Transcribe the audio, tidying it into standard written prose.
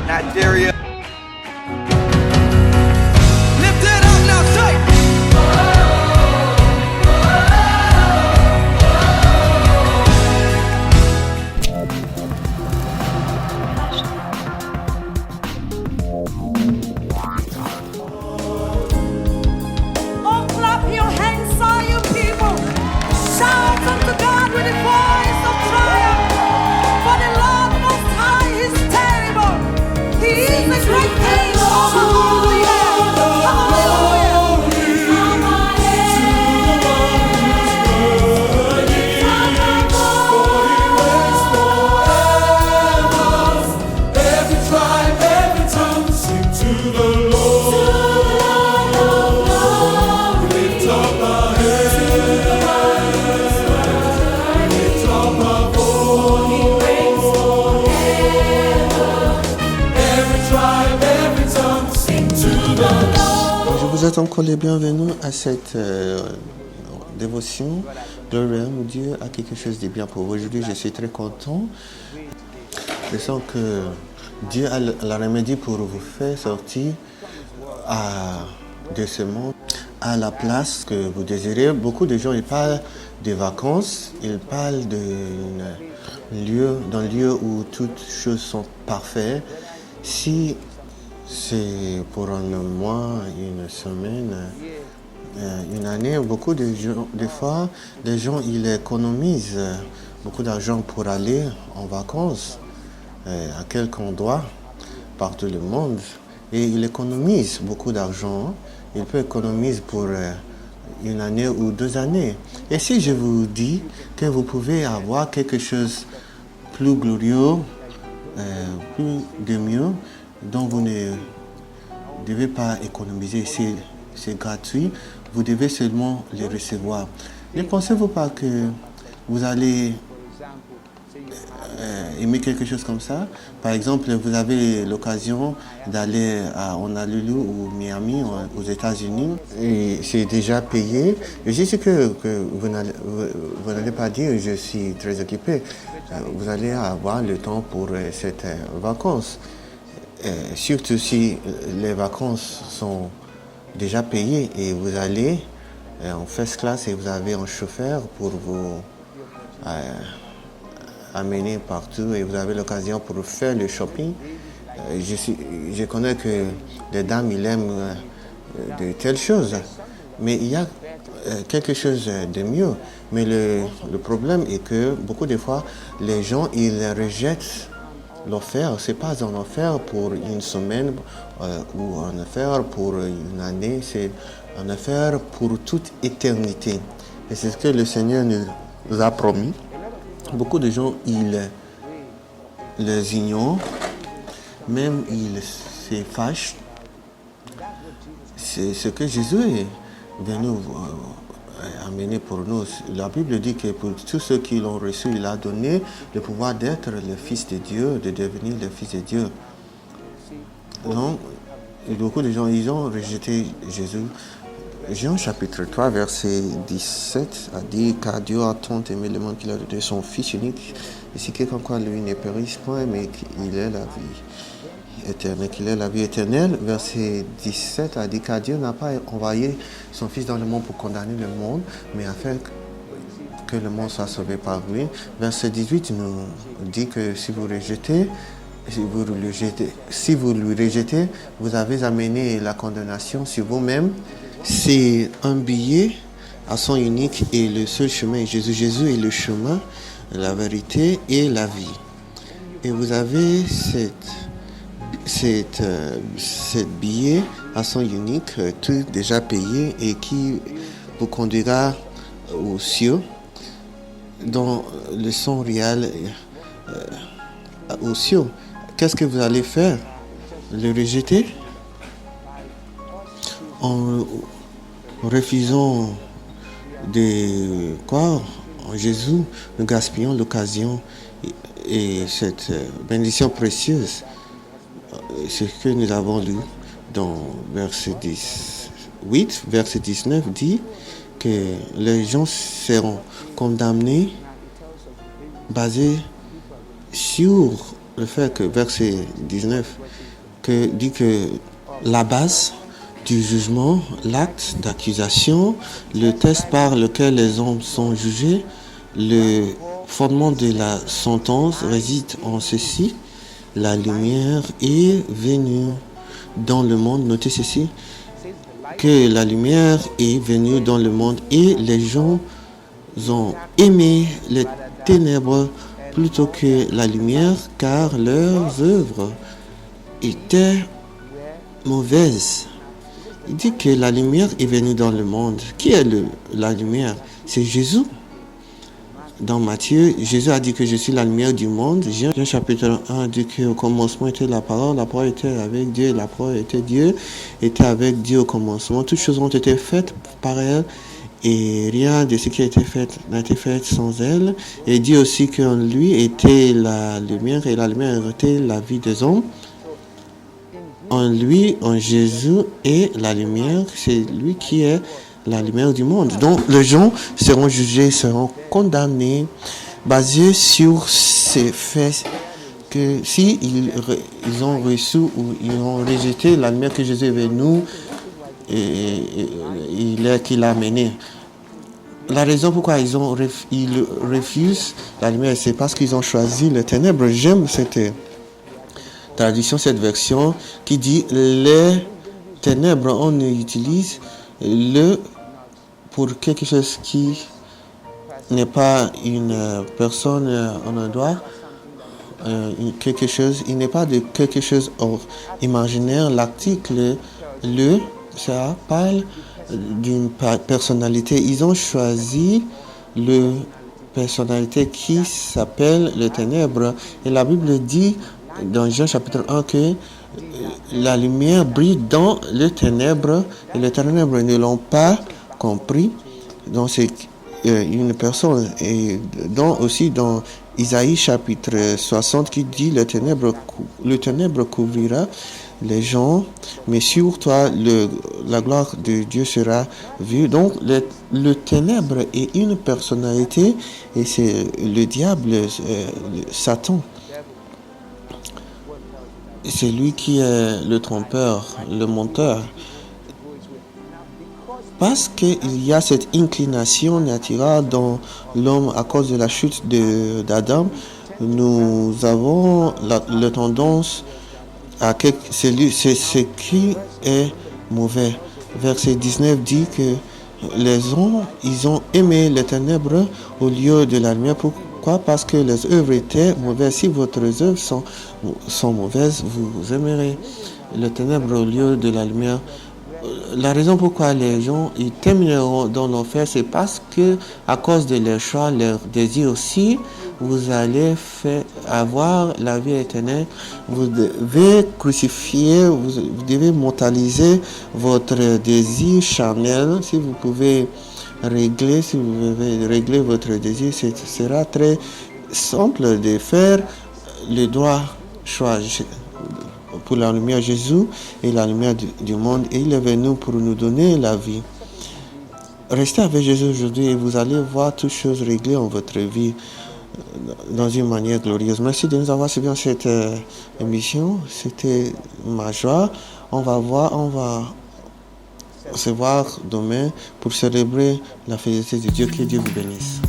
Nigeria. Lift it up now, say. Oh, clap your hands, all you people. Shout unto God with a voice of triumph. For the Lord Most High is terrible. He is the great King over all the earth. Hallelujah. Every tribe, every tongue, sing to the Lord. Lift up our hands, lift up our voice. Every tribe, every tongue, sing to the Lord. Je vous souhaite encore les bienvenus à cette dévotion. Gloire à Dieu a quelque chose de bien pour vous. Aujourd'hui, je suis très content. Je sens que Dieu a la remède pour vous faire sortir de ce monde à la place que vous désirez. Beaucoup de gens ils parlent de vacances, ils parlent d'un lieu où toutes choses sont parfaites. Si c'est pour un mois, une semaine, une année, beaucoup de gens, des fois, les gens ils économisent beaucoup d'argent pour aller en vacances à quelque endroit partout le monde et ils économisent beaucoup d'argent. Ils peuvent économiser pour une année ou 2 années. Et si je vous dis que vous pouvez avoir quelque chose plus glorieux, plus de mieux, dont vous ne devez pas économiser, c'est gratuit, vous devez seulement les recevoir. Ne pensez-vous pas que vous allez aimer quelque chose comme ça? Par exemple, vous avez l'occasion d'aller à Honolulu ou Miami aux États-Unis et c'est déjà payé. Et je sais que vous n'allez pas dire je suis très occupé. Vous allez avoir le temps pour cette vacances. Surtout si les vacances sont déjà payées et vous allez en first class et vous avez un chauffeur pour vous amener partout et vous avez l'occasion pour faire le shopping. Je connais que les dames ils aiment de telles choses, mais il y a quelque chose de mieux. Mais le problème est que beaucoup de fois les gens ils rejettent l'offre. C'est pas une offre pour une semaine ou une offre pour une année, c'est une offre pour toute éternité. Et c'est ce que le Seigneur nous a promis. Beaucoup de gens, ils les ignorent, même ils se fâchent. C'est ce que Jésus est venu amener pour nous. La Bible dit que pour tous ceux qui l'ont reçu, il a donné le pouvoir d'être le Fils de Dieu, de devenir le Fils de Dieu. Donc, beaucoup de gens, ils ont rejeté Jésus. Jean chapitre 3, verset 17 a dit « Car Dieu a tant aimé le monde qu'il a donné son Fils unique, et si quelqu'un croit lui ne périsse point, mais qu'il ait la vie éternelle. » Qu'il ait la vie éternelle. Verset 17 a dit « Car Dieu n'a pas envoyé son Fils dans le monde pour condamner le monde, mais afin que le monde soit sauvé par lui. » Verset 18 nous dit que si vous le rejetez, vous avez amené la condamnation sur vous-même. C'est un billet à son unique et le seul chemin est Jésus. Jésus est le chemin, la vérité et la vie. Et vous avez cette billet à son unique, tout déjà payé et qui vous conduira aux cieux, dans le son réel aux cieux. Qu'est-ce que vous allez faire? Le rejeter? En refusant de croire en Jésus, nous gaspillons l'occasion et cette bénédiction précieuse. Ce que nous avons lu dans verset 18, verset 19 dit que les gens seront condamnés basés sur le fait que verset 19 que dit que la base du jugement, l'acte d'accusation, le test par lequel les hommes sont jugés, le fondement de la sentence réside en ceci: la lumière est venue dans le monde. Notez ceci, que la lumière est venue dans le monde et les gens ont aimé les ténèbres plutôt que la lumière, car leurs œuvres étaient mauvaises. Il dit que la lumière est venue dans le monde. Qui est la lumière? C'est Jésus. Dans Matthieu, Jésus a dit que je suis la lumière du monde. Jean chapitre 1 dit qu'au commencement était la parole était avec Dieu, la parole était Dieu, était avec Dieu au commencement. Toutes choses ont été faites par elle et rien de ce qui a été fait n'a été fait sans elle. Et dit aussi qu'en lui était la lumière et la lumière était la vie des hommes. En lui, en Jésus est la lumière, c'est lui qui est la lumière du monde. Donc les gens seront jugés, seront condamnés basés sur ces faits, que si ils ont reçu ou ils ont rejeté la lumière que Jésus est venu qu'il a amené. La raison pourquoi ils refusent la lumière, c'est parce qu'ils ont choisi les ténèbres. J'aime cette traduction, cette version qui dit les ténèbres. On utilise le pour quelque chose qui n'est pas une personne en un droit, quelque chose, il n'est pas de quelque chose imaginaire. L'article le, ça parle d'une personnalité. Ils ont choisi le personnalité qui s'appelle les ténèbres. Et la Bible dit dans Jean chapitre 1 que la lumière brille dans les ténèbres et les ténèbres ne l'ont pas compris. Donc c'est une personne. Et donc aussi dans Isaïe chapitre 60 qui dit le ténèbre couvrira les gens, mais sur toi la gloire de Dieu sera vue. Donc le ténèbre est une personnalité et c'est le diable, Satan. C'est lui qui est le trompeur, le menteur. Parce qu'il y a cette inclination naturelle dans l'homme à cause de la chute d'Adam, nous avons la tendance à c'est ce qui est mauvais. Verset 19 dit que les hommes, ils ont aimé les ténèbres au lieu de la lumière. Pourquoi? Parce que les œuvres étaient mauvaises. Si votre œuvres sont mauvaises, vous aimerez les ténèbres au lieu de la lumière. La raison pourquoi les gens ils termineront dans l'enfer, c'est parce que à cause de leurs choix, leurs désirs aussi, vous allez avoir la vie éternelle. Vous devez crucifier, vous devez mortaliser votre désir charnel. Si vous pouvez régler votre désir, ce sera très simple de faire le droit choix pour la lumière. Jésus est la lumière du monde et il est venu pour nous donner la vie. Restez avec Jésus aujourd'hui et vous allez voir toutes choses réglées en votre vie dans une manière glorieuse. Merci de nous avoir suivi dans cette émission. C'était ma joie. On va se voir demain pour célébrer la fidélité de Dieu. Que Dieu vous bénisse.